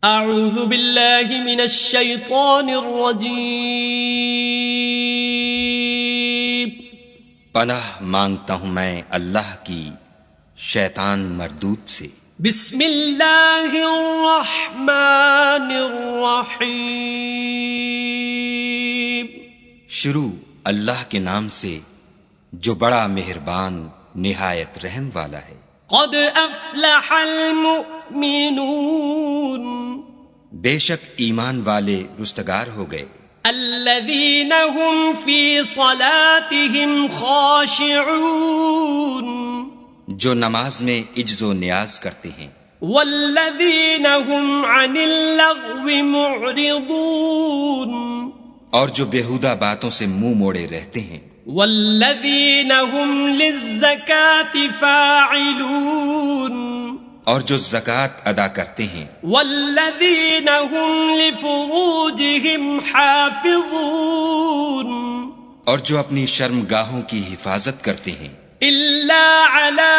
اعوذ باللہ من الشیطان الرجیم۔ پناہ مانگتا ہوں میں اللہ کی شیطان مردود سے۔ بسم اللہ الرحمن الرحیم۔ شروع اللہ کے نام سے جو بڑا مہربان نہایت رحم والا ہے۔ قد افلح المؤمنون، بے شک ایمان والے رستگار ہو گئے۔ الذین هم فی صلاتهم خاشعون، جو نماز میں عجز و نیاز کرتے ہیں۔ والذین هم عن اللغو معرضون، اور جو بیہودہ باتوں سے منہ موڑے رہتے ہیں۔ والذین هم للزکاة فاعلون، اور جو زکوٰۃ ادا کرتے ہیں۔ والذین هم لفروجهم حافظون، اور جو اپنی شرمگاہوں کی حفاظت کرتے ہیں۔ الا على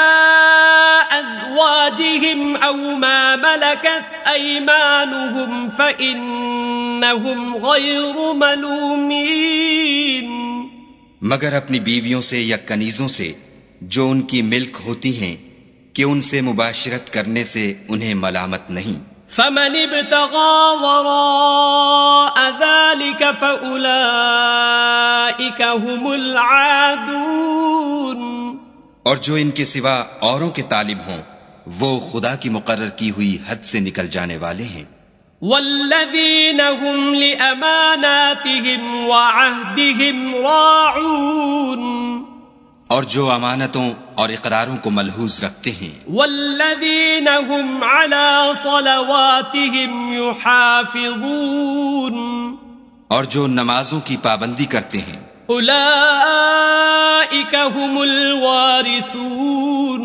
ازواجهم او ما ملكت ايمانهم فانهم غير ملومين، مگر اپنی بیویوں سے یا کنیزوں سے جو ان کی ملک ہوتی ہیں کہ ان سے مباشرت کرنے سے انہیں ملامت نہیں۔ فمن ابتغى وراء ذلك فأولئك هم العادون، اور جو ان کے سوا اوروں کے طالب ہوں وہ خدا کی مقرر کی ہوئی حد سے نکل جانے والے ہیں۔ والذین هم لأماناتهم وعهدهم راعون، اور جو امانتوں اور اقراروں کو ملحوظ رکھتے ہیں۔ والذین هم على صلواتهم يحافظون، اور جو نمازوں کی پابندی کرتے ہیں۔ اولئک هم الوارثون،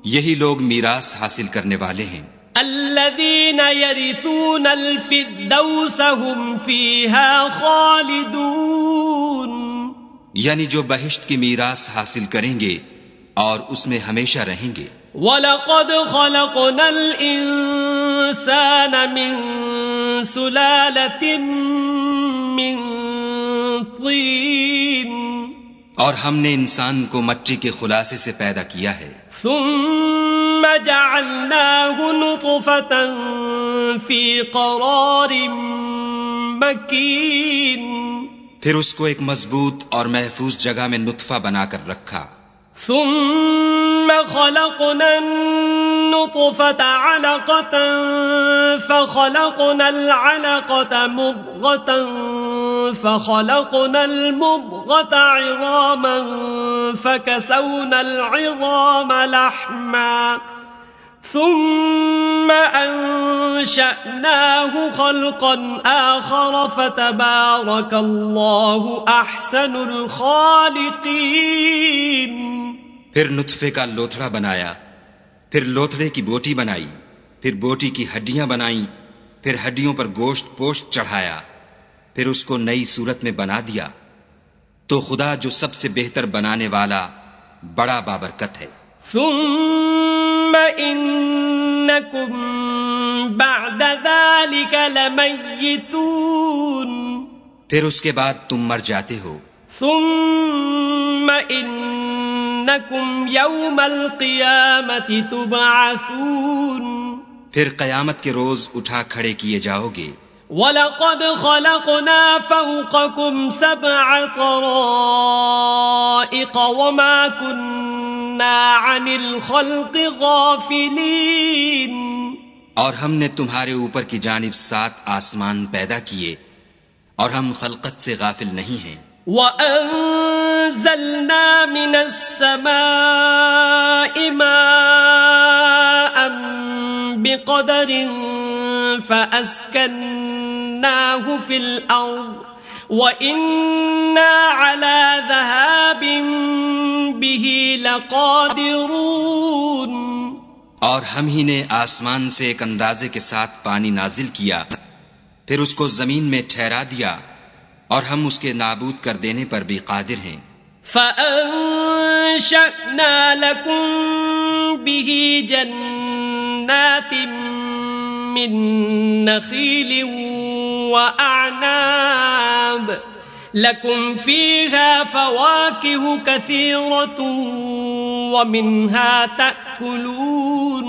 یہی لوگ میراث حاصل کرنے والے ہیں۔ الذین یرثون الفردوس هم فیہا خالدون، یعنی جو بہشت کی میراث حاصل کریں گے اور اس میں ہمیشہ رہیں گے۔ وَلَقَدْ خَلَقْنَا الْإِنسَانَ مِنْ سُلَالَةٍ مِّن طِينٍ، اور ہم نے انسان کو مٹی کے خلاصے سے پیدا کیا ہے۔ ثُمَّ جَعَلْنَاهُ نُطْفَةً فِي قَرَارٍ مَّكِينٍ، پھر اس کو ایک مضبوط اور محفوظ جگہ میں نطفہ بنا کر رکھا۔ ثم خلقنا النطفة علقة فخلقنا العلقة مضغة فخلقنا المضغة عظاما فكسونا العظام لحما ثم انشأناه خلقا آخر فتبارك الله احسن الخالقين۔ پھر نطفے کا لوتھڑا بنایا، پھر لوتھڑے کی بوٹی بنائی، پھر بوٹی کی ہڈیاں بنائیں، پھر ہڈیوں پر گوشت پوشت چڑھایا، پھر اس کو نئی صورت میں بنا دیا۔ تو خدا جو سب سے بہتر بنانے والا بڑا بابرکت ہے۔ ثم انکم بعد ذلك لمیتون، پھر اس کے بعد تم مر جاتے ہو۔ ثم انکم یوم القیامة تبعثون، پھر قیامت کے روز اٹھا کھڑے کیے جاؤ گے۔ وَلَقَدْ خَلَقْنَا فَوْقَكُمْ سَبْعَ طَرَائِقَ وَمَا كُنَّا عَنِ الْخَلْقِ غَافِلِينَ، اور ہم نے تمہارے اوپر کی جانب 7 آسمان پیدا کیے اور ہم خلقت سے غافل نہیں ہیں۔ وَأَنزَلْنَا مِنَ السَّمَاءِ مَاءً بِقَدَرٍ فَأَسْكَنَّاهُ فِي الْأَرْضِ وَإِنَّا عَلَى ذَهَابٍ بِهِ لَقَادِرُونَ، اور ہم ہی نے آسمان سے ایک اندازے کے ساتھ پانی نازل کیا، پھر اس کو زمین میں ٹھہرا دیا، اور ہم اس کے نابود کر دینے پر بھی قادر ہیں۔ فَأَنشَأْنَا لَكُم بِهِ جَنَّاتٍ من نخيل وأعناب لكم فيها فواكه كثيرة ومنها تأكلون.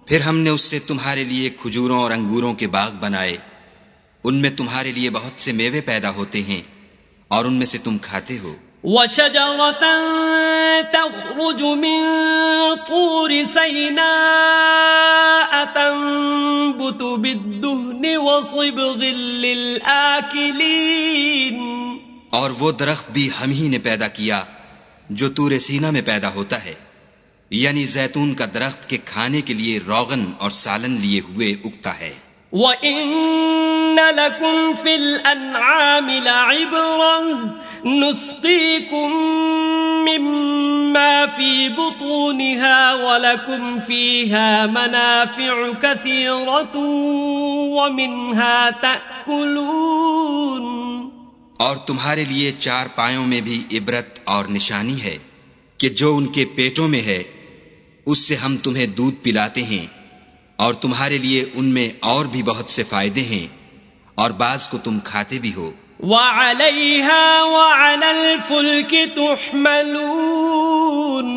پھر ہم نے اس سے تمہارے لیے کھجوروں اور انگوروں کے باغ بنائے، ان میں تمہارے لیے بہت سے میوے پیدا ہوتے ہیں اور ان میں سے تم کھاتے ہو. وشجرة تخرج من طور سيناء تنبت بالدهن وصبغ للآكلين. اور وہ درخت بھی ہم ہی نے پیدا کیا جو طور سینا میں پیدا ہوتا ہے، یعنی زیتون کا درخت کے کھانے کے لیے روغن اور سالن لیے ہوئے اگتا ہے. وَإِنَّ لَكُمْ فِي الْأَنْعَامِ لَعِبْرَةً نُسْقِيكُم مِّمَّا فِي بُطُونِهَا وَلَكُمْ فِيهَا مَنَافِعُ كَثِيرَةٌ وَمِنْهَا تَأْكُلُونَ. اور تمہارے لیے چار پایوں میں بھی عبرت اور نشانی ہے کہ جو ان کے پیٹوں میں ہے اس سے ہم تمہیں دودھ پلاتے ہیں، اور تمہارے لیے ان میں اور بھی بہت سے فائدے ہیں، اور بعض کو تم کھاتے بھی ہو. وَعَلَيْهَا وَعَلَى الْفُلْكِ تُحْمَلُونَ.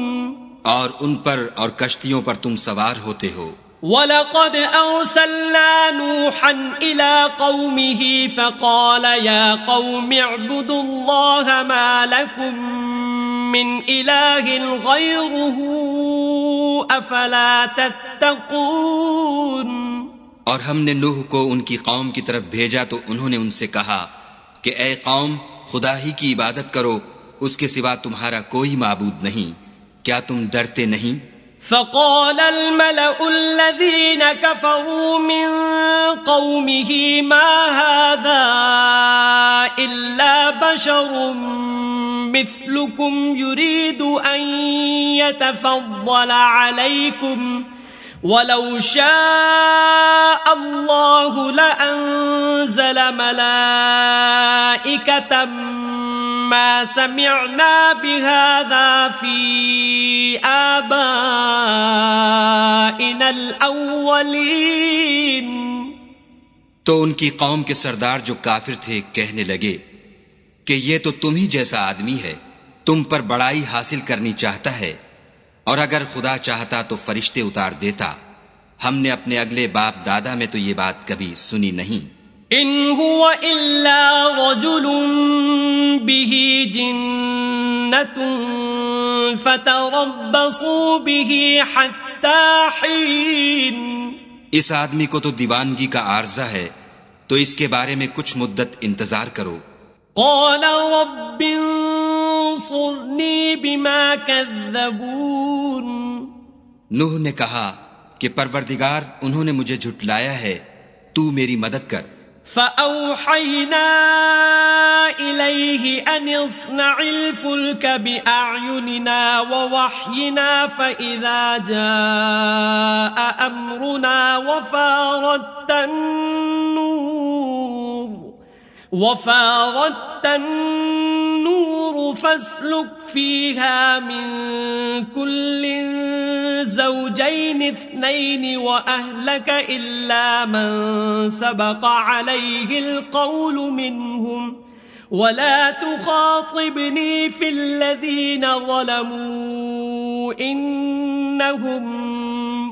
اور ان پر اور کشتیوں پر تم سوار ہوتے ہو. وَلَقَدْ أَرْسَلْنَا نُوحًا إِلَىٰ قَوْمِهِ فَقَالَ يَا قَوْمِ اعْبُدُوا اللَّهَ مَا لَكُم مِّنْ إِلَٰهٍ غَيْرُهُ أَفَلَا تَتَّقُونَ. اور ہم نے نوح کو ان کی قوم کی طرف بھیجا تو انہوں نے ان سے کہا کہ اے قوم، خدا ہی کی عبادت کرو، اس کے سوا تمہارا کوئی معبود نہیں، کیا تم ڈرتے نہیں؟ فقال الملأ الذين كفروا من قومه ما هذا إلا بشر مثلكم يريد أن يتفضل عليكم ولو شاء الله لأنزل ملائكة ما سمعنا بهذا في آبائنا الأولين. تو ان کی قوم کے سردار جو کافر تھے کہنے لگے کہ یہ تو تم ہی جیسا آدمی ہے، تم پر بڑائی حاصل کرنی چاہتا ہے، اور اگر خدا چاہتا تو فرشتے اتار دیتا. ہم نے اپنے اگلے باپ دادا میں تو یہ بات کبھی سنی نہیں. ان هو الا رجل به جنة فتربصوا به حتى حين. اس آدمی کو تو دیوانگی کا عارضہ ہے، تو اس کے بارے میں کچھ مدت انتظار کرو. قال رب انصرني بما كذبون. نوح نے کہا کہ پروردگار انہوں نے مجھے جھٹلایا ہے، تو میری مدد کر. فأوحينا إليه أن اصنع الفلك بأعيننا ووحينا فإذا جاء أمرنا وفارت النور فاسلك فيها من كل زوجين اثنين وأهلك إلا من سبق عليه القول منهم ولا تخاطبني في الذين ظلموا إنهم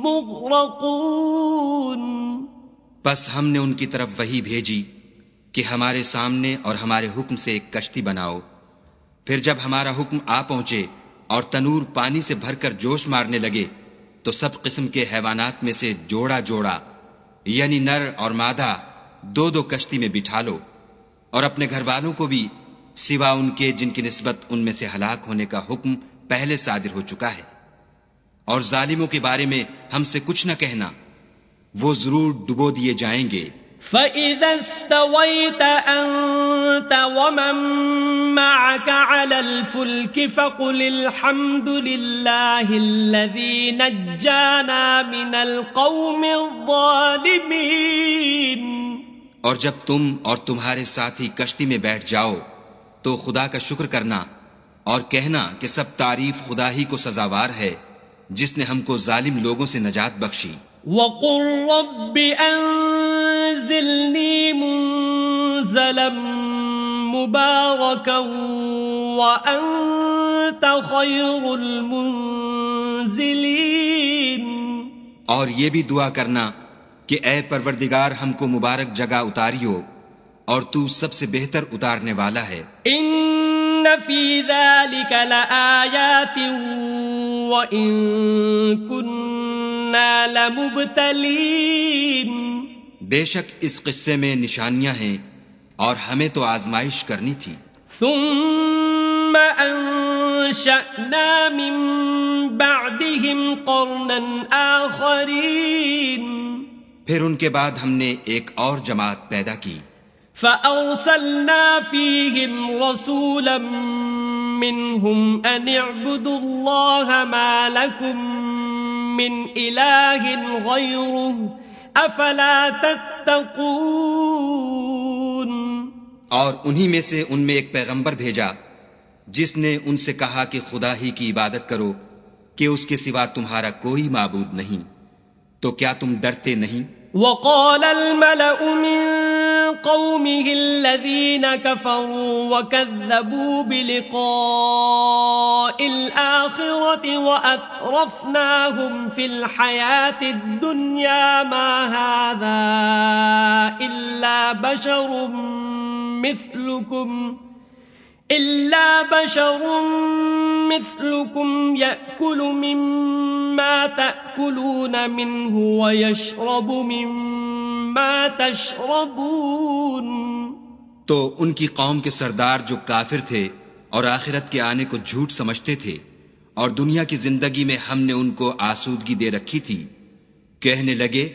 مغرقون. بس ہم نے ان کی طرف وحی بھیجی کہ ہمارے سامنے اور ہمارے حکم سے ایک کشتی بناؤ، پھر جب ہمارا حکم آ پہنچے اور تنور پانی سے بھر کر جوش مارنے لگے تو سب قسم کے حیوانات میں سے جوڑا جوڑا یعنی نر اور مادہ دو دو کشتی میں بٹھا لو، اور اپنے گھر والوں کو بھی سوا ان کے جن کی نسبت ان میں سے ہلاک ہونے کا حکم پہلے صادر ہو چکا ہے. اور ظالموں کے بارے میں ہم سے کچھ نہ کہنا، وہ ضرور ڈبو دیے جائیں گے. فَإِذَا اسْتَوَيْتَ أَنْتَ وَمَن مَّعَكَ عَلَى الْفُلْكِ فَقُلِ الْحَمْدُ لِلَّهِ الَّذِي نَجَّانَا مِنَ الْقَوْمِ الظَّالِمِينَ. اور جب تم اور تمہارے ساتھی کشتی میں بیٹھ جاؤ تو خدا کا شکر کرنا اور کہنا کہ سب تعریف خدا ہی کو سزاوار ہے جس نے ہم کو ظالم لوگوں سے نجات بخشی. وقل رب أنزلني منزلا مباركا وأنت خير المنزلين. اور یہ بھی دعا کرنا کہ اے پروردگار ہم کو مبارک جگہ اتاریو اور تو سب سے بہتر اتارنے والا ہے. ان فی ذلک لآیات وان کننا لمبتلین. بے شک اس قصے میں نشانیاں ہیں اور ہمیں تو آزمائش کرنی تھی. ثم انشأنا من بعدهم قرنا آخرین. پھر ان کے بعد ہم نے ایک اور جماعت پیدا کی. فأرسلنا فيهم رسولا منهم أن اعبدوا الله ما لكم من إله غيره أفلا تتقون. اور انہی میں سے ان میں ایک پیغمبر بھیجا جس نے ان سے کہا کہ خدا ہی کی عبادت کرو کہ اس کے سوا تمہارا کوئی معبود نہیں، تو کیا تم ڈرتے نہیں؟ وقال الملأ من قومه الذين كفروا وكذبوا بلقاء الآخرة وأترفناهم في الحياة الدنيا ما هذا إلا بشر مثلكم يأكل مما تأكلون منه ويشرب مما تشربون. تو ان کی قوم کے سردار جو کافر تھے اور آخرت کے آنے کو جھوٹ سمجھتے تھے اور دنیا کی زندگی میں ہم نے ان کو آسودگی دے رکھی تھی، کہنے لگے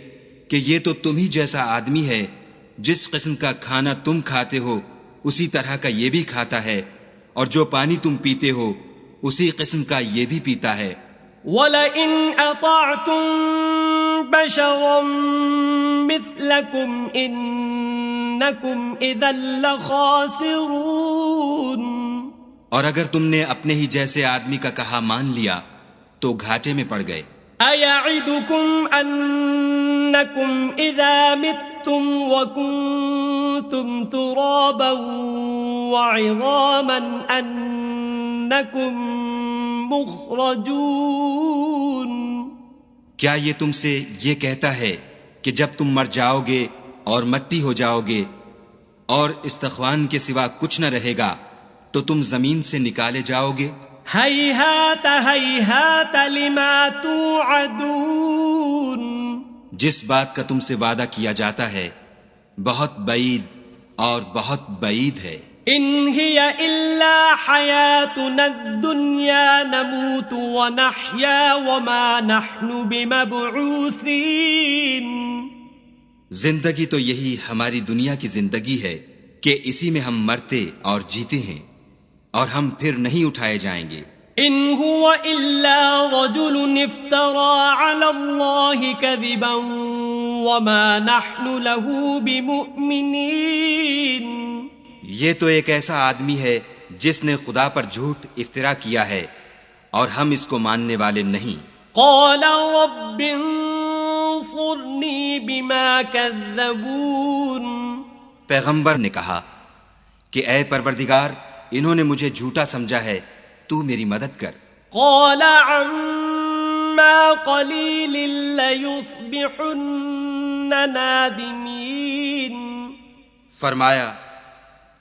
کہ یہ تو تم ہی جیسا آدمی ہے، جس قسم کا کھانا تم کھاتے ہو اسی طرح کا یہ بھی کھاتا ہے، اور جو پانی تم پیتے ہو اسی قسم کا یہ بھی پیتا ہے. وَلَئِنْ أَطَعْتُمْ بَشَرًا مِثْلَكُمْ إِنَّكُمْ إِذًا لَخَاسِرُونَ. اور اگر تم نے اپنے ہی جیسے آدمی کا کہا مان لیا تو گھاٹے میں پڑ گئے. أَيَعِدُكُمْ أَنَّكُمْ إِذَا مِتُّمْ وَكُنْتُمْ تُرَابًا وَعِظَامًا أَنَّكُمْ مُخْرَجُونَ. کیا یہ تم سے یہ کہتا ہے کہ جب تم مر جاؤ گے اور مٹی ہو جاؤ گے اور استخوان کے سوا کچھ نہ رہے گا تو تم زمین سے نکالے جاؤ گے؟ ہیہات ہیہات لما توعدون. جس بات کا تم سے وعدہ کیا جاتا ہے بہت بعید اور بہت بعید ہے. ان ہی الا حیاتنا الدنیا نموت ونحیا وما نحن بمبعوثین. زندگی تو یہی ہماری دنیا کی زندگی ہے کہ اسی میں ہم مرتے اور جیتے ہیں اور ہم پھر نہیں اٹھائے جائیں گے. ان هو الا رجل افترى على الله كذبا وما نحن له بمؤمنين. یہ تو ایک ایسا آدمی ہے جس نے خدا پر جھوٹ افطرا کیا ہے اور ہم اس کو ماننے والے نہیں. قال رب انصرني بما كذبون. پیغمبر نے کہا کہ اے پروردگار انہوں نے مجھے جھوٹا سمجھا ہے، تو میری مدد کر. قال عما قليل ليصبحن نادمين. فرمایا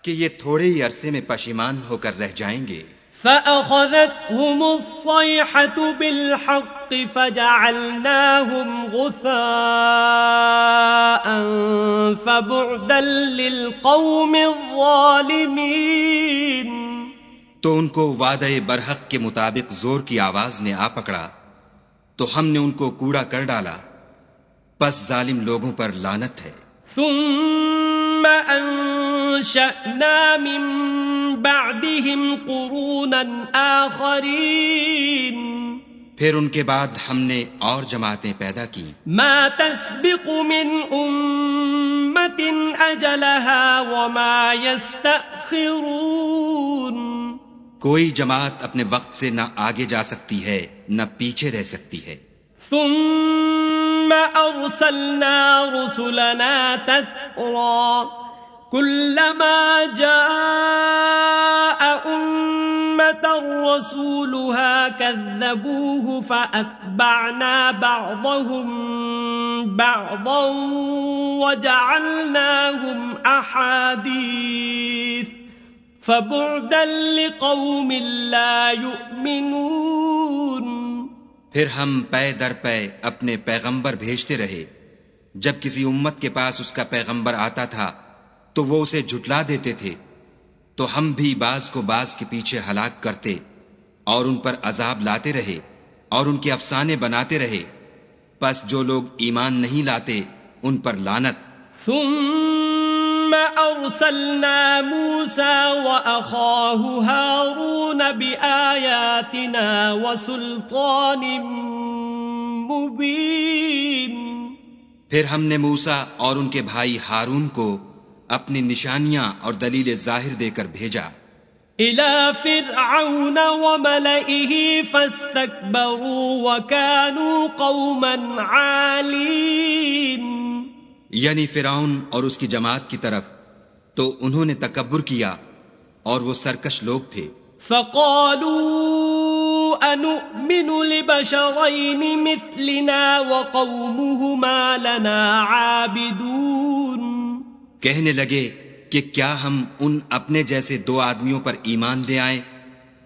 کہ یہ تھوڑے ہی عرصے میں پشیمان ہو کر رہ جائیں گے. فأخذتهم الصيحة بالحق فجعلناهم غثاء فبعدا للقوم الظالمين. تو ان کو وعدہ برحق کے مطابق زور کی آواز نے آ پکڑا تو ہم نے ان کو کوڑا کر ڈالا، پس ظالم لوگوں پر لعنت ہے. ثم انشأنا من بعدهم قرونا آخرین. پھر ان کے بعد ہم نے اور جماعتیں پیدا کی. ما تسبق من امت اجلها وما يستأخرون. کوئی جماعت اپنے وقت سے نہ آگے جا سکتی ہے نہ پیچھے رہ سکتی ہے. ثم أرسلنا رسلنا تترى كلما جاء أمة رسولها كذبوه فأتبعنا بعضهم بعضا وجعلناهم أحاديث فبعدا لقوم لا يؤمنون. پھر ہم پے در پے اپنے پیغمبر بھیجتے رہے. جب کسی امت کے پاس اس کا پیغمبر آتا تھا تو وہ اسے جھٹلا دیتے تھے، تو ہم بھی بعض کو بعض کے پیچھے ہلاک کرتے اور ان پر عذاب لاتے رہے اور ان کے افسانے بناتے رہے. پس جو لوگ ایمان نہیں لاتے ان پر لعنت. ثم أرسلنا موسى وأخاه هارون بآياتنا وسلطان مبين. پھر ہم نے موسیٰ اور ان کے بھائی ہارون کو اپنی نشانیاں اور دلیل ظاہر دے کر بھیجا. إلى فرعون وملئه فاستكبروا وكانوا قوما عالين. یعنی فرعون اور اس کی جماعت کی طرف، تو انہوں نے تکبر کیا اور وہ سرکش لوگ تھے. فقالوا أنؤمن لبشرين مثلنا وقومهما لنا عابدون. کہنے لگے کہ کیا ہم ان اپنے جیسے دو آدمیوں پر ایمان لے آئیں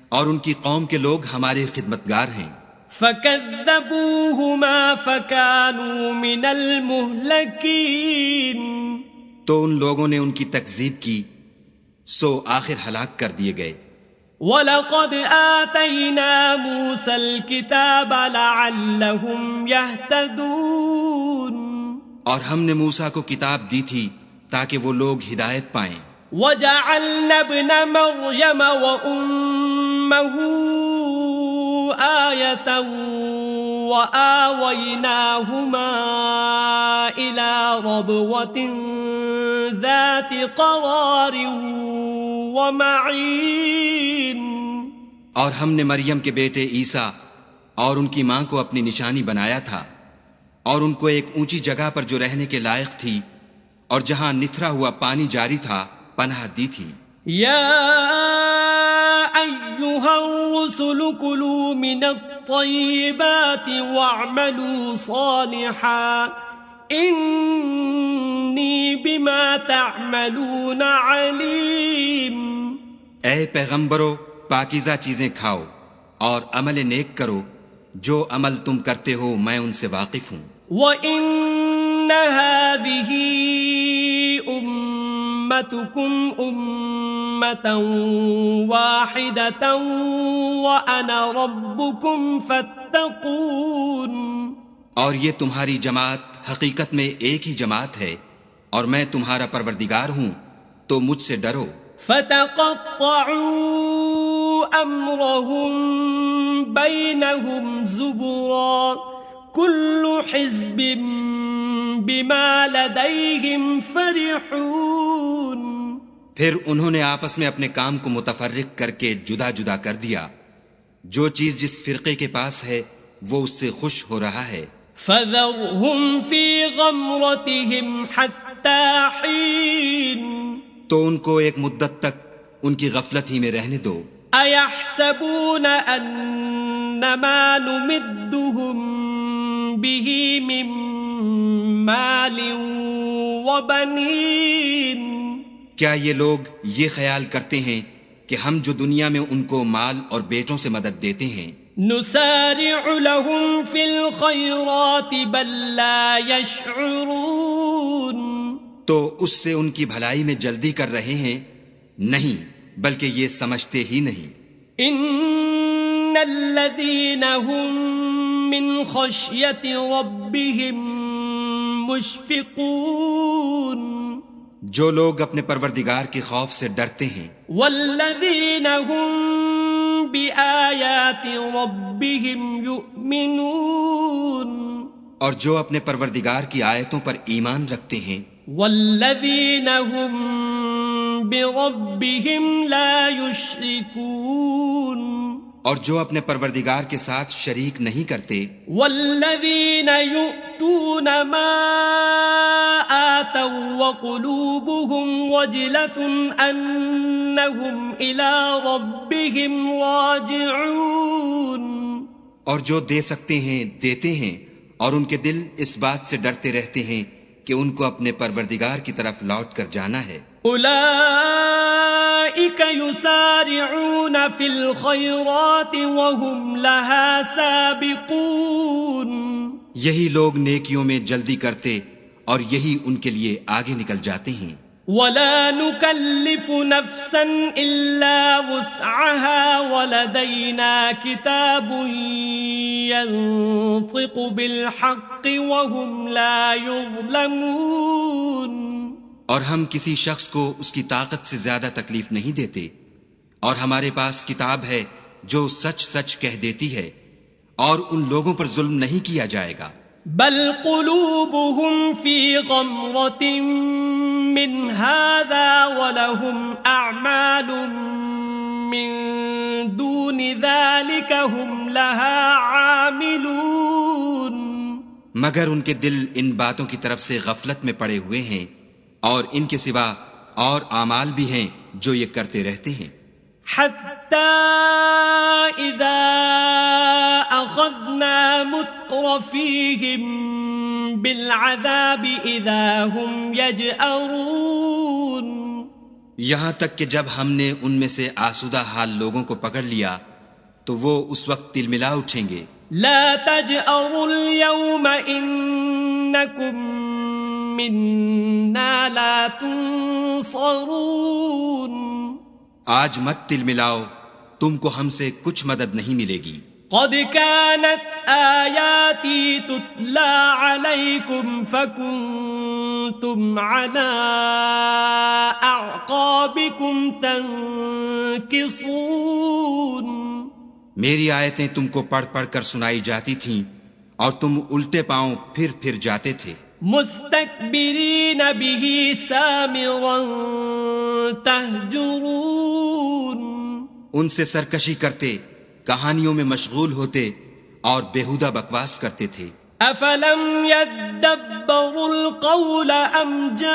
اور ان کی قوم کے لوگ ہمارے خدمتگار ہیں. فكذبوهما فكانوا من المهلكين. تو ان لوگوں نے ان کی تکذیب کی، سو آخر ہلاک کر دیے گئے. وَلَقَدْ آتَيْنَا مُوسَى الْكِتَابَ لَعَلَّهُمْ يَهْتَدُونَ. اور ہم نے موسیٰ کو کتاب دی تھی تاکہ وہ لوگ ہدایت پائیں. وَجَعَلْنَا ابْنَ مَرْيَمَ وَأُمَّهُ آيَةً وَآوَيْنَاهُمَا إِلَى رَبْوَةٍ ذَاتِ قَرَارٍ وَمَعِينٍ. اور ہم نے مریم کے بیٹے عیسیٰ اور ان کی ماں کو اپنی نشانی بنایا تھا اور ان کو ایک اونچی جگہ پر جو رہنے کے لائق تھی اور جہاں نتھرا ہوا پانی جاری تھا پناہ دی تھی. یا ایھا الرسل کلوا من الطیبات واعملوا صالحا انی بما تعملون علیم. اے پیغمبرو، پاکیزہ چیزیں کھاؤ اور عمل نیک کرو، جو عمل تم کرتے ہو میں ان سے واقف ہوں. وَإِنَّ هَذِهِ أُمَّتُكُمْ أُمَّةً وَاحِدَةً وَأَنَا رَبُّكُمْ فَاتَّقُونِ. اور یہ تمہاری جماعت حقیقت میں ایک ہی جماعت ہے اور میں تمہارا پروردگار ہوں، تو مجھ سے ڈرو. فَتَقَطَّعُوا أَمْرَهُمْ بَيْنَهُمْ زُبُرًا كُلُّ حِزْبٍ بِمَا لَدَيْهِمْ فَرِحُونَ. پھر انہوں نے آپس میں اپنے کام کو متفرق کر کے جدا جدا کر دیا. جو چیز جس فرقے کے پاس ہے وہ اس سے خوش ہو رہا ہے. فَذَرْهُمْ فِي غَمْرَتِهِمْ حَتَّى حِينٍ. تو ان کو ایک مدت تک ان کی غفلت ہی میں رہنے دو. أَيَحْسَبُونَ أَنَّمَا نُمِدُّهُم بِهِ مِن مَالٍ وَبَنِينَ. کیا یہ لوگ یہ خیال کرتے ہیں کہ ہم جو دنیا میں ان کو مال اور بیٹوں سے مدد دیتے ہیں نُسَارِعُ لَهُمْ فِي الْخَيْرَاتِ بَل لَّا يَشْعُرُونَ. تو اس سے ان کی بھلائی میں جلدی کر رہے ہیں؟ نہیں، بلکہ یہ سمجھتے ہی نہیں. ان الذين هم من خشية ربهم مشفقون. جو لوگ اپنے پروردگار کے خوف سے ڈرتے ہیں. والذين هم بآيات ربهم يؤمنون. اور جو اپنے پروردگار کی آیتوں پر ایمان رکھتے ہیں. والذین هم بربهم لا يشركون. اور جو اپنے پروردگار کے ساتھ شریک نہیں کرتے، والذین یؤتون ما آتوا وقلوبهم وجلة انہم الی ربهم راجعون، اور جو دے سکتے ہیں دیتے ہیں، اور ان کے دل اس بات سے ڈرتے رہتے ہیں کہ ان کو اپنے پروردگار کی طرف لوٹ کر جانا ہے۔ اولئک یسارعون فی الخیرات وهم لها سابقون، یہی لوگ نیکیوں میں جلدی کرتے اور یہی ان کے لیے آگے نکل جاتے ہیں۔ ولا نكلف نفسا الا وسعها ولدينا كتاب ينطق بالحق وهم لا يظلمون، اور ہم کسی شخص کو اس کی طاقت سے زیادہ تکلیف نہیں دیتے، اور ہمارے پاس کتاب ہے جو سچ سچ کہہ دیتی ہے، اور ان لوگوں پر ظلم نہیں کیا جائے گا۔ بل قلوبهم في غمرة من هذا ولهم أعمال من دون ذلك هم لها عاملون، مگر ان کے دل ان باتوں کی طرف سے غفلت میں پڑے ہوئے ہیں، اور ان کے سوا اور اعمال بھی ہیں جو یہ کرتے رہتے ہیں۔ حتى إذا أخذنا مترفيهم بالعذاب إذا هم يجأرون، یہاں تک کہ جب ہم نے ان میں سے آسودہ حال لوگوں کو پکڑ لیا تو وہ اس وقت تلملا اٹھیں گے۔ لا تجأروا اليوم إنكم منا لا تنصرون، آج مت تلملاؤ، تم کو ہم سے کچھ مدد نہیں ملے گی۔ قد كانت آياتي تتلى عليكم فكنتم على أعقابكم تنكصون، میری آیتیں تم کو پڑھ پڑھ کر سنائی جاتی تھیں اور تم الٹے پاؤں پھر جاتے تھے۔ مستكبرين به سامرا تهجرون، ان سے سرکشی کرتے، کہانیوں میں مشغول ہوتے اور بےہودہ بکواس کرتے تھے۔ افلم يدبروا القول ام جاءهم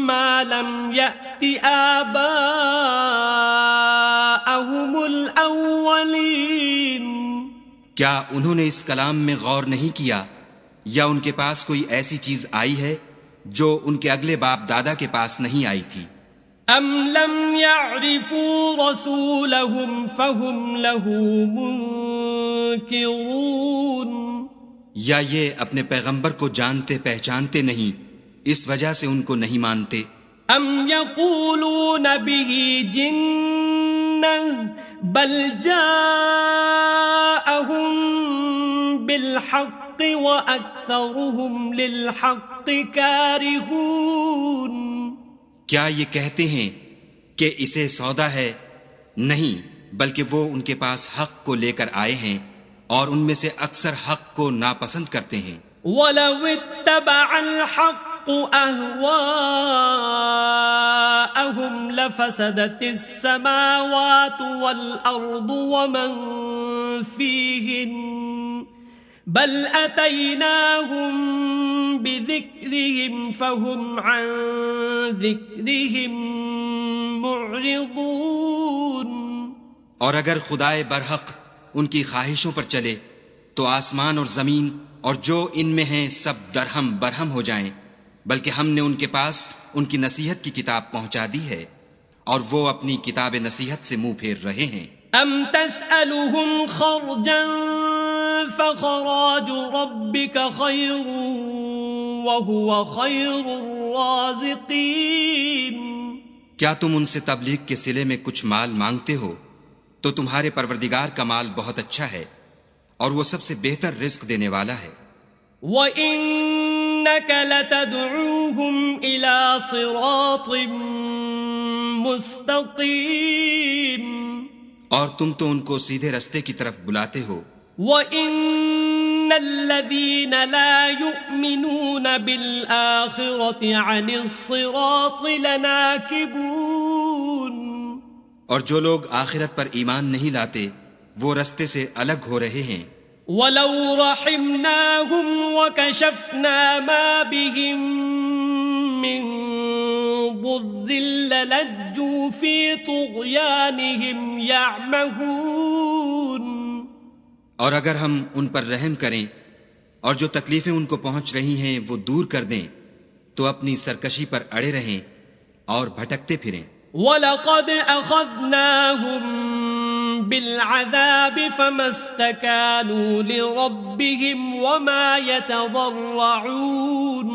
ما لم يأت آباءهم الاولین، کیا انہوں نے اس کلام میں غور نہیں کیا، یا ان کے پاس کوئی ایسی چیز آئی ہے جو ان کے اگلے باپ دادا کے پاس نہیں آئی تھی؟ ام لم يعرفوا رسولهم فهم له منكرون، یا یہ اپنے پیغمبر کو جانتے پہچانتے نہیں، اس وجہ سے ان کو نہیں مانتے؟ ام يقولون به جنة بل جاءهم بالحق وأكثرهم للحق كارهون، کیا یہ کہتے ہیں کہ اسے سودا ہے؟ نہیں، بلکہ وہ ان کے پاس حق کو لے کر آئے ہیں اور ان میں سے اکثر حق کو ناپسند کرتے ہیں۔ وَلَوِ اتَّبَعَ الْحَقُّ أَهْوَاءَهُمْ لَفَسَدَتِ السَّمَاوَاتُ وَالْأَرْضُ وَمَنْ فِيهِنَّ بَلْ أَتَيْنَاهُمْ بِذِكْرِهِمْ فَهُمْ عَنْ ذِكْرِهِمْ مُعْرِضُونَ، اور اگر خدائے برحق ان کی خواہشوں پر چلے تو آسمان اور زمین اور جو ان میں ہیں سب درہم برہم ہو جائیں، بلکہ ہم نے ان کے پاس ان کی نصیحت کی کتاب پہنچا دی ہے اور وہ اپنی کتاب نصیحت سے منہ پھیر رہے ہیں۔ ام تسألهم خرجا فخراج ربك خير وهو خير الرازقين، کیا تم ان سے تبلیغ کے صلے میں کچھ مال مانگتے ہو تو تمہارے پروردگار کا مال بہت اچھا ہے اور وہ سب سے بہتر رزق دینے والا ہے۔ وَإِنَّكَ لَتَدْعُوهُمْ إِلَى صِرَاطٍ مُسْتَقِيمٍ، اور تم تو ان کو سیدھے رستے کی طرف بلاتے ہو۔ وَإِنَّ الَّذِينَ لَا يُؤْمِنُونَ بِالْآخِرَةِ عَنِ الصِّرَاطِ لَنَاكِبُونَ، اور جو لوگ آخرت پر ایمان نہیں لاتے وہ رستے سے الگ ہو رہے ہیں. وَلَوْ رَحِمْنَاهُمْ وَكَشَفْنَا مَا بِهِمْ مِنْ ضُرٍّ لَلَجُّوا فِي طُغْيَانِهِمْ يَعْمَهُونَ. اور اگر ہم ان پر رحم کریں اور جو تکلیفیں ان کو پہنچ رہی ہیں وہ دور کر دیں تو اپنی سرکشی پر اڑے رہیں اور بھٹکتے پھریں. وَلَقَدْ أَخَذْنَاهُمْ بِالْعَذَابِ فَمَا اسْتَكَانُوا لِرَبِّهِمْ وَمَا يَتَضَرَّعُونَ.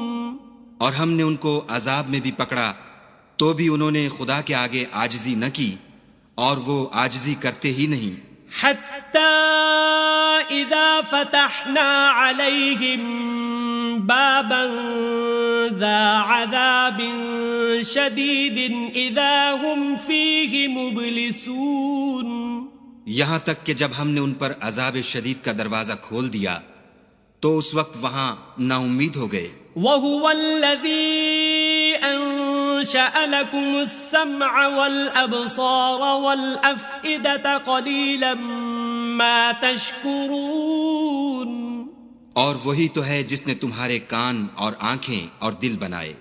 اور ہم نے ان کو عذاب میں بھی پکڑا تو بھی انہوں نے خدا کے آگے عاجزی نہ کی اور وہ عاجزی کرتے ہی نہیں. حَتَّى إِذَا فَتَحْنَا عَلَيْهِمْ بَابًا ذَا عَذَابٍ شَدِيدٍ إِذَا هُمْ فِيهِ مُبْلِسُونَ. یہاں تک کہ جب ہم نے ان پر عذاب شدید کا دروازہ کھول دیا تو اس وقت وہاں نا امید ہو گئے. وَهُوَ الَّذِي أَنشَأَ لَكُمُ السَّمْعَ وَالْأَبْصَارَ وَالْأَفْئِدَةَ قَلِيلًا مَا تَشْكُرُونَ. اور وہی تو ہے جس نے تمہارے کان اور آنکھیں اور دل بنائے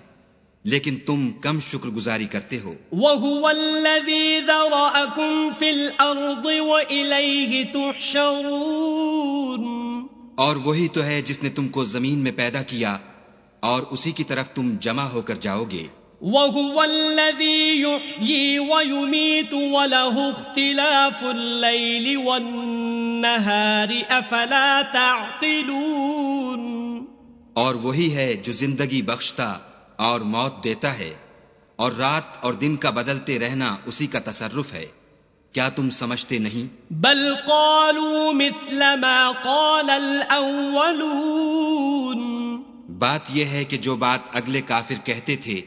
لیکن تم کم شکر گزاری کرتے ہو. وَهُوَ الَّذِي ذَرَأَكُمْ فِي الْأَرْضِ وَإِلَيْهِ تُحْشَرُونَ. اور وہی تو ہے جس نے تم کو زمین میں پیدا کیا اور اسی کی طرف تم جمع ہو کر جاؤ گے. وَهُوَ الَّذِي يُحْيِي وَيُمِيتُ وَلَهُ اخْتِلَافُ اللَّيْلِ وَالنَّهَارِ أَفَلَا تَعْقِلُونَ. اور وہی ہے جو زندگی بخشتا اور موت دیتا ہے اور رات اور دن کا بدلتے رہنا اسی کا تصرف ہے. کیا تم سمجھتے نہیں؟ بل قالوا مثل ما قال الأولون. بات یہ ہے کہ جو بات اگلے کافر کہتے تھے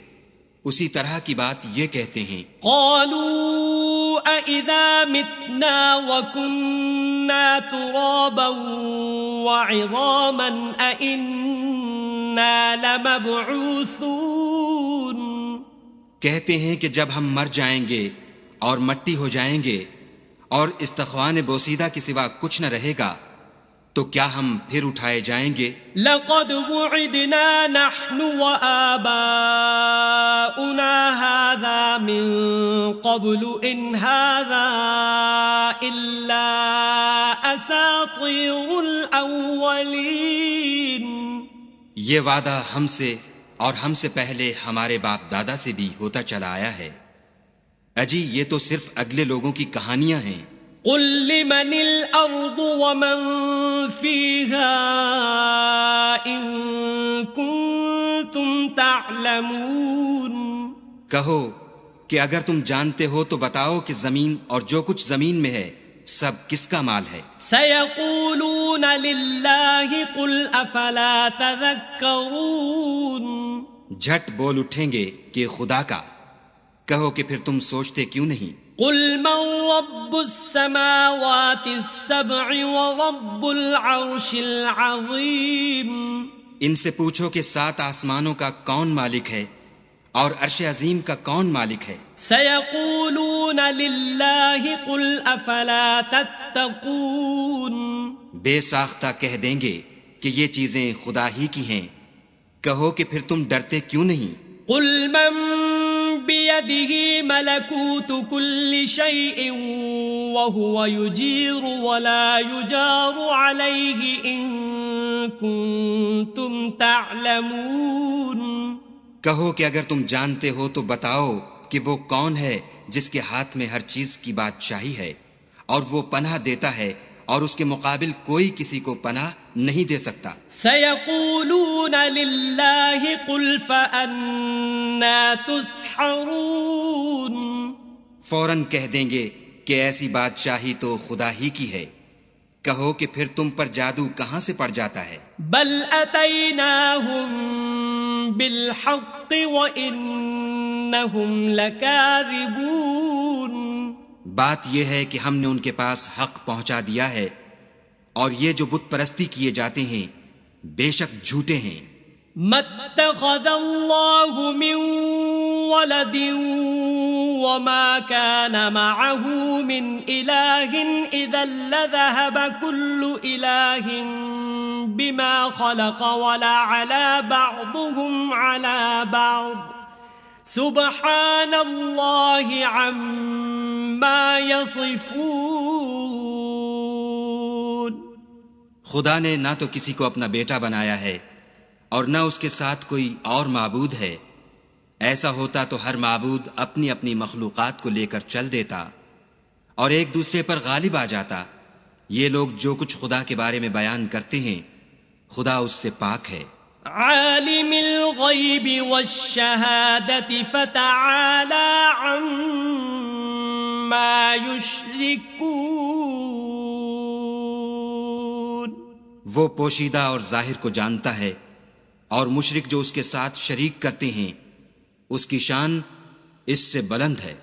اسی طرح کی بات یہ کہتے ہیں. قالوا أَإِذَا مِتْنَا وَكُنَّا تُرَابًا وَعِظَامًا أَإِنَّا لَمَبْعُوثُونَ. کہتے ہیں کہ جب ہم مر جائیں گے اور مٹی ہو جائیں گے اور استخوان بوسیدہ کے سوا کچھ نہ رہے گا تو کیا ہم پھر اٹھائے جائیں گے؟ لقد وعدنا نحن وآباؤنا هذا من قبل إن هذا إلا أساطير الأولين. یہ وعدہ ہم سے اور ہم سے پہلے ہمارے باپ دادا سے بھی ہوتا چلا آیا ہے. اجی یہ تو صرف اگلے لوگوں کی کہانیاں ہیں. قل لمن الأرض ومن فيها إن كنتم تعلمون. کہو کہ اگر تم جانتے ہو تو بتاؤ کہ زمین اور جو کچھ زمین میں ہے سب کس کا مال ہے؟ سيقولون لله قل أفلا تذكرون. جھٹ بول اٹھیں گے کہ خدا کا. کہو کہ پھر تم سوچتے کیوں نہیں؟ قل من رب السماوات السبع ورب العرش العظیم. ان سے پوچھو کہ 7 آسمانوں کا کون مالک ہے اور عرش عظیم کا کون مالک ہے؟ سيقولون لله قل أفلا تتقون. بے ساختہ کہہ دیں گے کہ یہ چیزیں خدا ہی کی ہیں. کہو کہ پھر تم ڈرتے کیوں نہیں؟ قل من بيده ملكوت كل شيء وهو يجير ولا يجار عليه إن كنتم تعلمون. کہو کہ اگر تم جانتے ہو تو بتاؤ کہ وہ کون ہے جس کے ہاتھ میں ہر چیز کی بادشاہی ہے اور وہ پناہ دیتا ہے اور اس کے مقابل کوئی کسی کو پناہ نہیں دے سکتا. سيقولون لله قل فأنا تسحرون. فوراً کہہ دیں گے کہ ایسی بادشاہی تو خدا ہی کی ہے. کہو کہ پھر تم پر جادو کہاں سے پڑ جاتا ہے؟ بل أتيناهم بالحق وإنهم لكاذبون. بات یہ ہے کہ ہم نے ان کے پاس حق پہنچا دیا ہے اور یہ جو بت پرستی کیے جاتے ہیں بے شک جھوٹے ہیں. ما اتخذ الله من ولد وما كان معه من إله إذا لذهب كل إله بما خلق ولعلى بعضهم على بعض سبحان الله عما يصفون. خدا نے نہ تو کسی کو اپنا بیٹا بنایا ہے اور نہ اس کے ساتھ کوئی اور معبود ہے. ایسا ہوتا تو ہر معبود اپنی اپنی مخلوقات کو لے کر چل دیتا اور ایک دوسرے پر غالب آ جاتا. یہ لوگ جو کچھ خدا کے بارے میں بیان کرتے ہیں خدا اس سے پاک ہے. عالم الغیب والشہادة فتعالى عما يشركون. وہ پوشیدہ اور ظاہر کو جانتا ہے اور مشرک جو اس کے ساتھ شریک کرتے ہیں اس کی شان اس سے بلند ہے.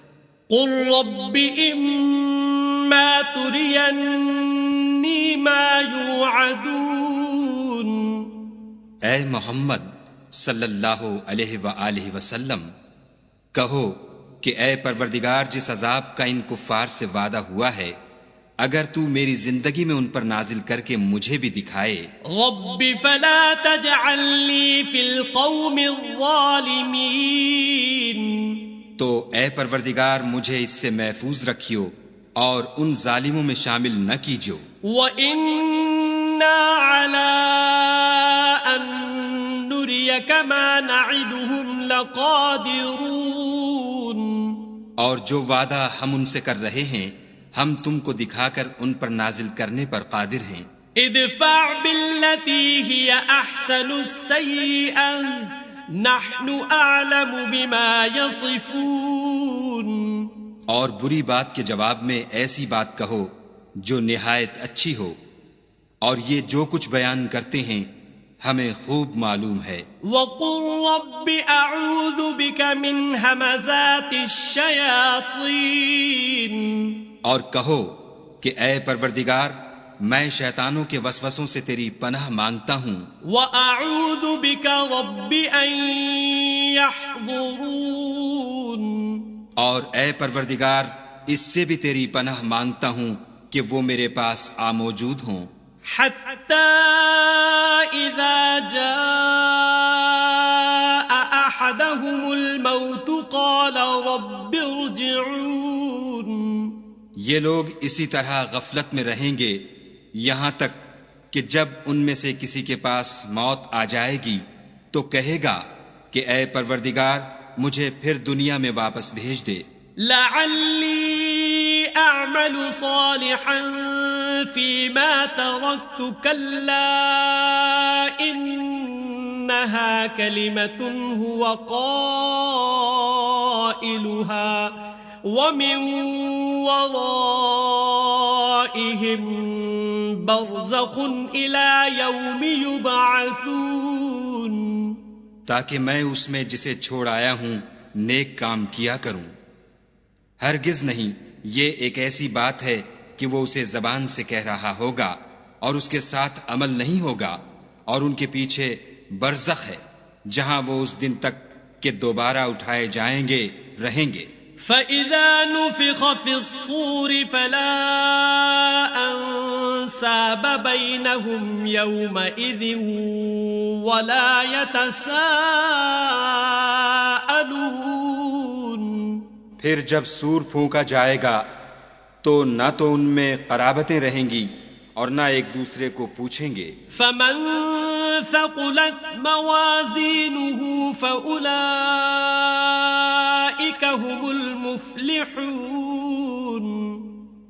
قل رب اما ترینی ما یوعدون. اے محمد صلی اللہ علیہ وآلہ وسلم کہو کہ اے پروردگار جس عذاب کا ان کفار سے وعدہ ہوا ہے اگر تو میری زندگی میں ان پر نازل کر کے مجھے بھی دکھائے. رب فلا تجعلنی فی القوم الظالمین. تو اے پروردگار مجھے اس سے محفوظ رکھیو اور ان ظالموں میں شامل نہ کیجو. وَإِنَّا عَلَىٰ أَن نُّرِيَكَ مَا نَعِدُهُمْ لَقَادِرُونَ. اور جو وعدہ ہم ان سے کر رہے ہیں ہم تم کو دکھا کر ان پر نازل کرنے پر قادر ہیں. ادفع بالتي هي احسن السيئة نحن اعلم بما يصفون. اور بری بات کے جواب میں ایسی بات کہو جو نہایت اچھی ہو اور یہ جو کچھ بیان کرتے ہیں ہمیں خوب معلوم ہے. وقل رب اعوذ بك من همزات الشياطين. اور کہو کہ اے پروردگار میں شیطانوں کے وسوسوں سے تیری پناہ مانگتا ہوں. وَأَعُوذُ بِكَ رَبِّ أَن يَحْضُرُونَ. اور اے پروردگار اس سے بھی تیری پناہ مانگتا ہوں کہ وہ میرے پاس موجود ہوں. حَتَّى إِذَا جَاءَ أَحَدَهُمُ الْمَوْتُ قَالَ رَبِّ ارْجِعُونِ. یہ لوگ اسی طرح غفلت میں رہیں گے یہاں تک کہ جب ان میں سے کسی کے پاس موت آ جائے گی تو کہے گا کہ اے پروردگار مجھے پھر دنیا میں واپس بھیج دے. لعلی اعمل صالحا فيما تركت كلا انها كلمة هو قائلها ومن ورائهم برزخ إلى يوم يبعثون. تاکہ میں اس میں جسے چھوڑ آیا ہوں نیک کام کیا کروں. ہرگز نہیں، یہ ایک ایسی بات ہے کہ وہ اسے زبان سے کہہ رہا ہوگا اور اس کے ساتھ عمل نہیں ہوگا اور ان کے پیچھے برزخ ہے جہاں وہ اس دن تک کہ دوبارہ اٹھائے جائیں گے رہیں گے. فَإِذَا نُفِخَ فِي الصُّورِ فَلَا أَنْسَابَ بَيْنَهُمْ يَوْمَئِذٍ وَلَا يَتَسَاءَلُونَ. پھر جب سور پھونکا جائے گا تو نہ تو ان میں قرابتیں رہیں گی اور نہ ایک دوسرے کو پوچھیں گے. فَمَنْ ثَقُلَتْ مَوَازِينُهُ فَأُولَئِكَ هُمُ الْمُفْلِحُونَ.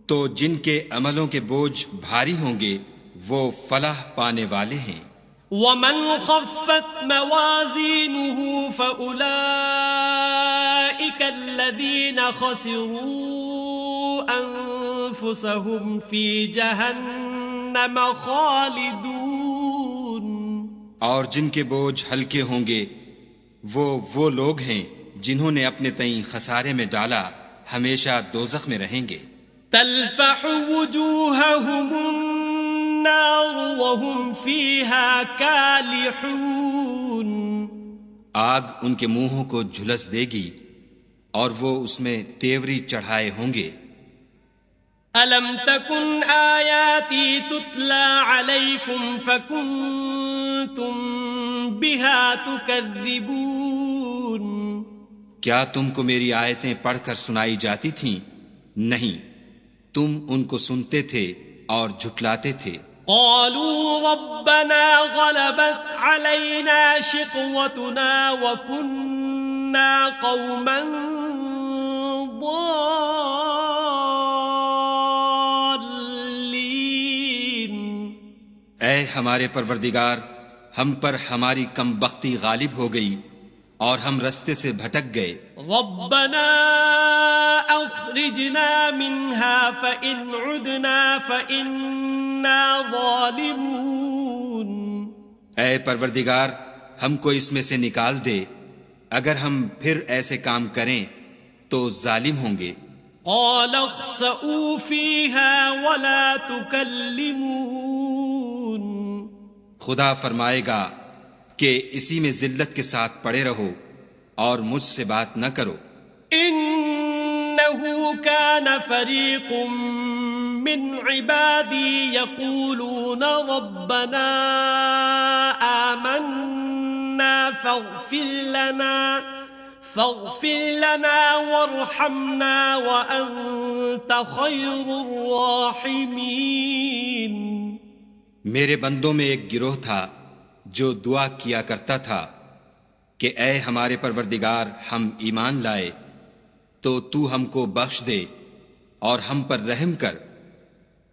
تو جن کے عملوں کے بوجھ بھاری ہوں گے وہ فلاح پانے والے ہیں. وَمَنْ خَفَّتْ مَوَازِينُهُ فَأُولَئِكَ الَّذِينَ خَسِرُوا أَنفُسَهُمْ فِي جَهَنَّمَ خَالِدُونَ. اور جن کے بوجھ ہلکے ہوں گے وہ لوگ ہیں جنہوں نے اپنے تئیں خسارے میں ڈالا ہمیشہ دوزخ میں رہیں گے. تلفح وجوههم النار وهم فيها كالحون. آگ ان کے منہوں کو جھلس دے گی اور وہ اس میں تیوری چڑھائے ہوں گے۔ أَلَمْ تَكُنْ آيَاتِي تُتْلَى عَلَيْكُمْ فَكُنْتُمْ بِهَا تُكَذِّبُونَ؟ کیا تم کو میری آیتیں پڑھ کر سنائی جاتی تھیں؟ نہیں، تم ان کو سنتے تھے اور جھٹلاتے تھے۔ قالوا ربنا غلبت علينا شقوتنا وكنا قوما ضالين۔ اے ہمارے پروردگار، ہم پر ہماری کم بختی غالب ہو گئی اور ہم رستے سے بھٹک گئے۔ ربنا اخرجنا منها فإن عدنا فإنا ظالمون۔ اے پروردگار، ہم کو اس میں سے نکال دے، اگر ہم پھر ایسے کام کریں تو ظالم ہوں گے۔ قال اخسئوا فيها ولا تكلمون۔ خدا فرمائے گا کہ اسی میں ذلت کے ساتھ پڑے رہو اور مجھ سے بات نہ کرو۔ انه كان فريق من عبادي يقولون ربنا آمنا فاغفر لنا وارحمنا وأنت خير الراحمين۔ میرے بندوں میں ایک گروہ تھا جو دعا کیا کرتا تھا کہ اے ہمارے پروردگار، ہم ایمان لائے تو تو ہم کو بخش دے اور ہم پر رحم کر،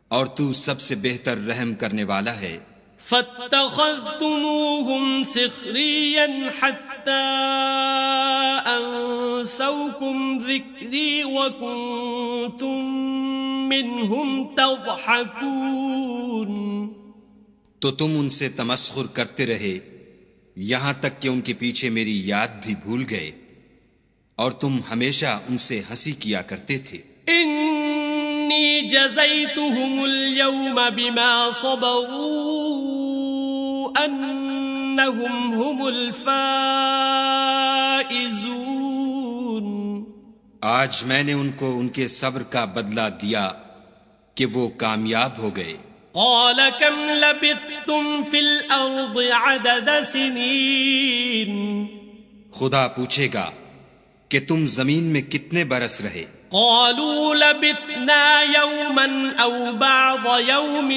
اور تو سب سے بہتر رحم کرنے والا ہے۔ فاتخذتموهم سخريا حتى أنسوكم ذكري وكنتم منهم تضحكون۔ تو تم ان سے تمسخر کرتے رہے یہاں تک کہ ان کے پیچھے میری یاد بھی بھول گئے، اور تم ہمیشہ ان سے ہنسی کیا کرتے تھے۔ انی جزیتهم اليوم بما صبروا انہم هم الفائزون۔ آج میں نے ان کو ان کے صبر کا بدلہ دیا کہ وہ کامیاب ہو گئے۔ قال كم لبثتم في الارض عدد سنین۔ خدا پوچھے گا کہ تم زمین میں کتنے برس رہے؟ قالوا لبثنا يوما او بعض يوم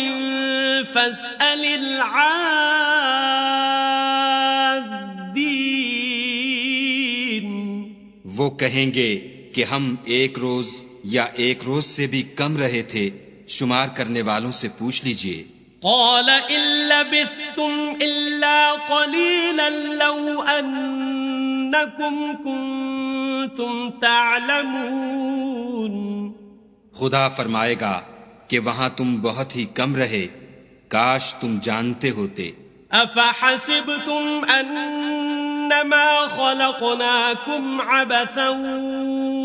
فاسأل العادين۔ وہ کہیں گے کہ ہم ایک روز یا ایک روز سے بھی کم رہے تھے، شمار کرنے والوں سے پوچھ لیجئے۔ قال ان لبثتم الا قليلا لو انکم کنتم تعلمون۔ خدا فرمائے گا کہ وہاں تم بہت ہی کم رہے، کاش تم جانتے ہوتے۔ افحسبتم انما خلقناکم عبثا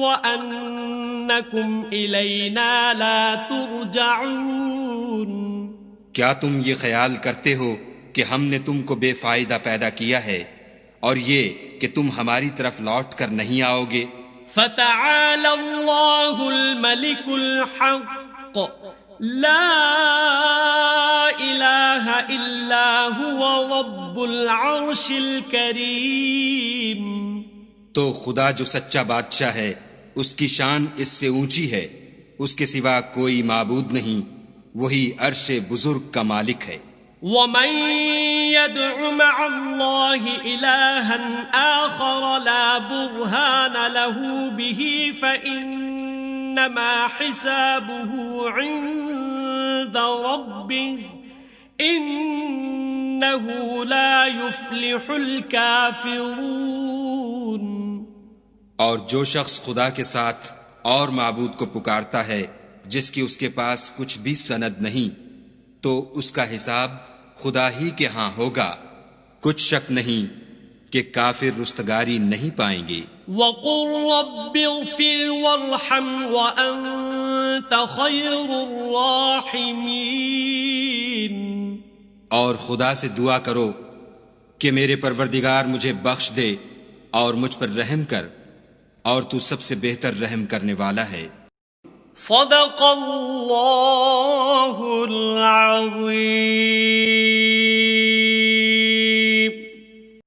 وانکم الینا لا ترجعون۔ کیا تم یہ خیال کرتے ہو کہ ہم نے تم کو بے فائدہ پیدا کیا ہے اور یہ کہ تم ہماری طرف لوٹ کر نہیں آؤ گے؟ فتعالى اللہ الملك الحق لا الہ الا هو رب العرش الکریم۔ تو خدا جو سچا بادشاہ ہے، اس کی شان اس سے اونچی ہے، اس کے سوا کوئی معبود نہیں، وہی عرش بزرگ کا مالک ہے۔ ومن يدع مع الله إلها آخر لا برهان له به فإنما حسابه عند ربه إنه لا يفلح الكافرون۔ اور جو شخص خدا کے ساتھ اور معبود کو پکارتا ہے جس کی اس کے پاس کچھ بھی سند نہیں، تو اس کا حساب خدا ہی کے ہاں ہوگا، کچھ شک نہیں کہ کافر رستگاری نہیں پائیں گے۔ وَقُلْ رَبِّ اغْفِرْ وَارْحَمْ وَأَنْتَ خَيْرُ الرَّاحِمِينَ۔ اور خدا سے دعا کرو کہ میرے پروردگار مجھے بخش دے اور مجھ پر رحم کر، اور تو سب سے بہتر رحم کرنے والا ہے۔ صدق اللہ العظیم۔